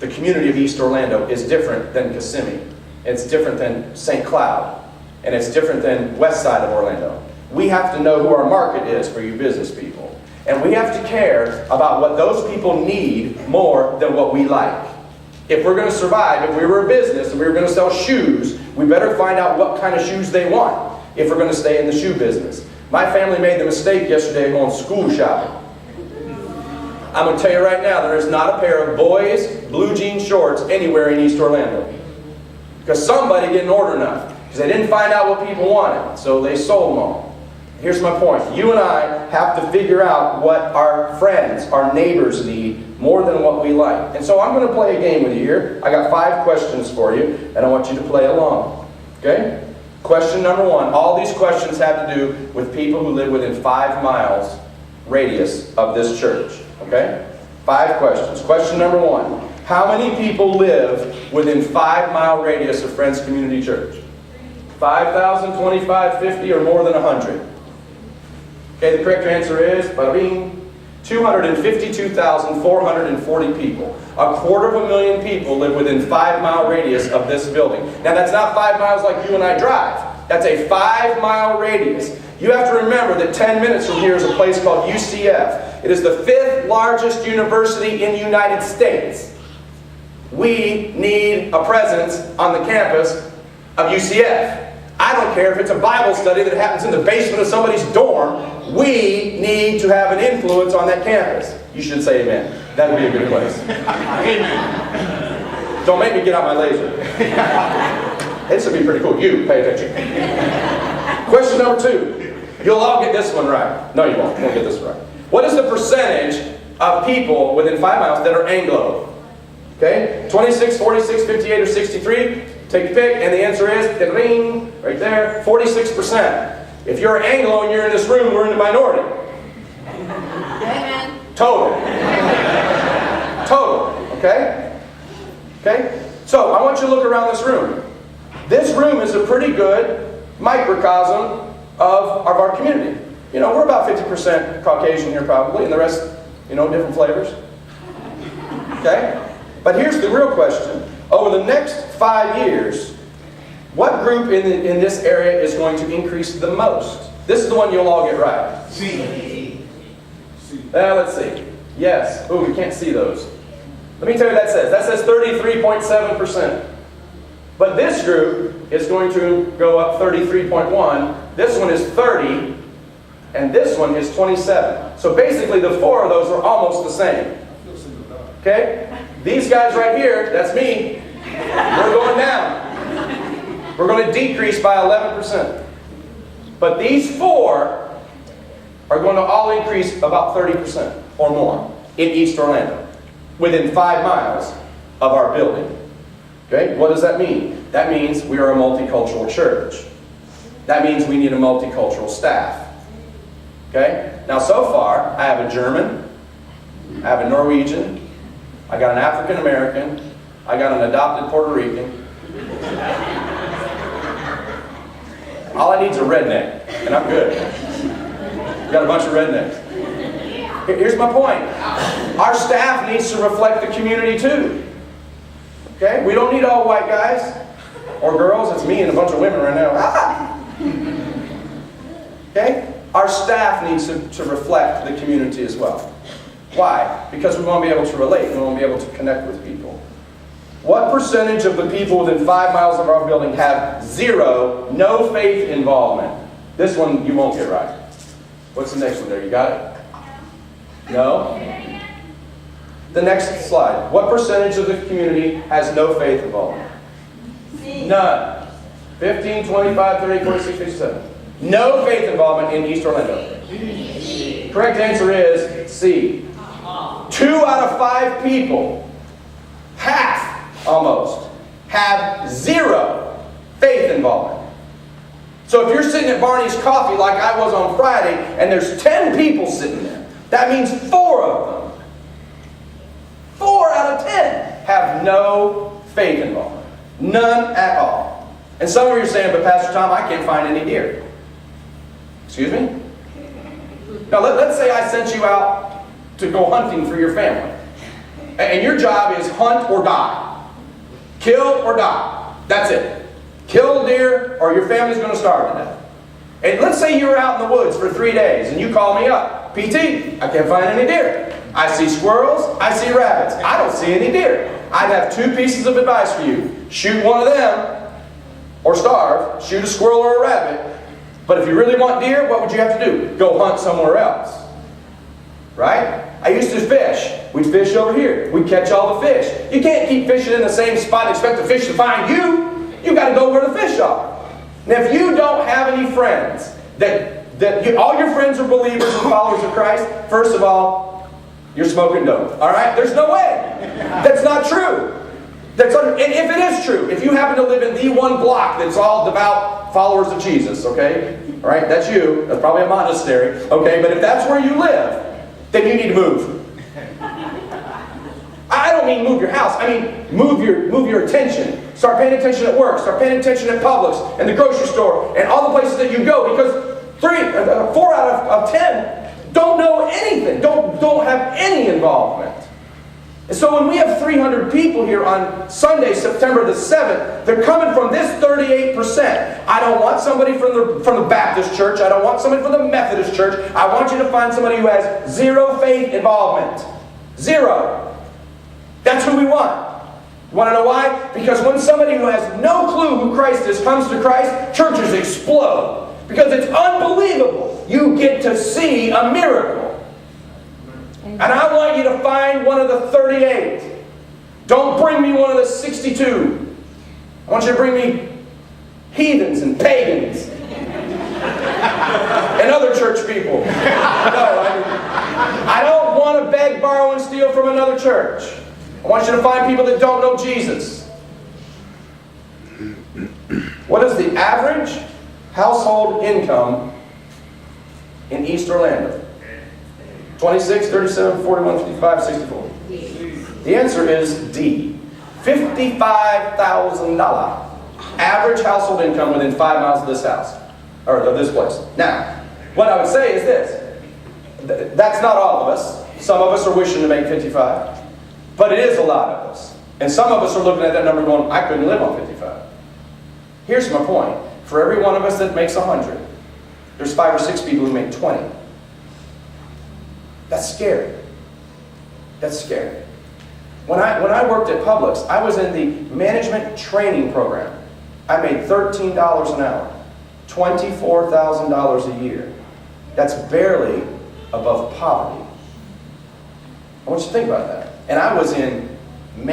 The community of East Orlando is different than Kissimmee. It's different than St. Cloud. And it's different than west side of Orlando. We have to know who our market is for you business people. And we have to care about what those people need more than what we like. If we're going to survive, if we were a business and we were going to sell shoes, we better find out what kind of shoes they want if we're going to stay in the shoe business. My family made the mistake yesterday of going school shopping. I'm going to tell you right now, there is not a pair of boys' blue jean shorts anywhere in East Orlando. Because somebody didn't order enough. Because they didn't find out what people wanted. So they sold them all. Here's my point. You and I have to figure out what our friends, our neighbors need more than what we like. And so I'm going to play a game with you here. I got 5 questions for you, and I want you to play along. Okay? Question number 1. All these questions have to do with people who live within 5 miles radius of this church. Okay? 5 questions. Question number 1. How many people live within 5-mile radius of Friends Community Church? 5,000, 25, 50, or more than 100? Okay, the correct answer is 252,440 people. 250,000 people live within 5-mile radius of this building. Now that's not 5 miles like you and I drive. That's a 5-mile radius. You have to remember that 10 minutes from here is a place called UCF. It is the 5th largest university in the United States. We need a presence on the campus of UCF. I don't care if it's a Bible study that happens in the basement of somebody's dorm. We need to have an influence on that campus. You should say amen. That would be a good place. Don't make me get out my laser. This would be pretty cool. You, pay attention. Question number 2. You'll all get this one right. No, you won't. You won't get this right. What is the percentage of people within 5 miles that are Anglo? Okay? 26, 46, 58, or 63? Take your pick, and the answer is, ring, right there, 46%. If you're Anglo and you're in this room, we're in the minority. Amen. Total. Total. Okay? Okay? So, I want you to look around this room. This room is a pretty good microcosm of our community. You know, we're about 50% Caucasian here probably, and the rest, you know, different flavors. Okay? But here's the real question. Over the next 5 years, what group in this area is going to increase the most? This is the one you'll all get right. C. Let's see. Yes. Oh, we can't see those. Let me tell you what that says. That says 33.7%. But this group is going to go up 33.1. This one is 30. And this one is 27. So basically the 4 of those are almost the same. Okay? These guys right here, that's me. We're going down. We're going to decrease by 11%. But these 4 are going to all increase about 30% or more in East Orlando, within 5 miles of our building. Okay? What does that mean? That means we are a multicultural church. That means we need a multicultural staff. Okay? Now so far, I have a German, I have a Norwegian, I got an African American, I got an adopted Puerto Rican. All I need is a redneck, and I'm good. Got a bunch of rednecks. Here's my point. Our staff needs to reflect the community too. Okay? We don't need all white guys or girls. It's me and a bunch of women right now. Okay? Our staff needs to reflect the community as well. Why? Because we want to be able to relate. We want to be able to connect with people. What percentage of the people within 5 miles of our building have zero, no faith involvement? This one you won't get right. What's the next one there? You got it? No? The next slide. What percentage of the community has no faith involvement? None. 15, 25, 30, 46, 57. No faith involvement in East Orlando. Correct answer is C. 2 out of 5 people, half almost, have zero faith involvement. So if you're sitting at Barney's Coffee like I was on Friday, and there's 10 people sitting there, that means 4 of them, 4 out of 10, have no faith involvement. None at all. And some of you are saying, but Pastor Tom, I can't find any deer. Excuse me? Now let's say I sent you out to go hunting for your family. and your job is hunt or die. Kill or die. That's it. Kill a deer or your family's going to starve to death. And let's say you're out in the woods for 3 days and you call me up. PT, I can't find any deer. I see squirrels, I see rabbits. I don't see any deer. I'd have 2 pieces of advice for you. Shoot one of them or starve. Shoot a squirrel or a rabbit. But if you really want deer, what would you have to do? Go hunt somewhere else. Right? I used to fish. We'd fish over here. We'd catch all the fish. You can't keep fishing in the same spot and expect the fish to find you. You got to go where the fish are. Now, if you don't have any friends, all your friends are believers and followers of Christ, first of all, you're smoking dope. All right? There's no way. That's not true. And if it is true, if you happen to live in the one block that's all devout followers of Jesus, okay? All right? That's you. That's probably a monastery. Okay? But if that's where you live, then you need to move. I don't mean move your house. I mean move your attention. Start paying attention at work. Start paying attention at Publix and the grocery store and all the places that you go, because 4 out of 10 don't know anything. Don't have any involvement. And so when we have 300 people here on Sunday, September the 7th, they're coming from this 38%. I don't want somebody from the Baptist church. I don't want somebody from the Methodist church. I want you to find somebody who has zero faith involvement. Zero. That's who we want. You want to know why? Because when somebody who has no clue who Christ is comes to Christ, churches explode. Because it's unbelievable. You get to see a miracle. And I want you to find one of the 38. Don't bring me one of the 62. I want you to bring me heathens and pagans. And other church people. No, I don't want to beg, borrow, and steal from another church. I want you to find people that don't know Jesus. What is the average household income in East Orlando? 26, 37, 41, 55, 64. The answer is D. $55,000. Average household income within 5 miles of this house. Or of this place. Now, what I would say is this. That's not all of us. Some of us are wishing to make 55. But it is a lot of us. And some of us are looking at that number going, I couldn't live on 55. Here's my point. For every one of us that makes 100, there's 5 or 6 people who make 20. That's scary. That's scary. When I worked at Publix, I was in the management training program. I made $13 an hour. $24,000 a year. That's barely above poverty. I want you to think about that. And I was in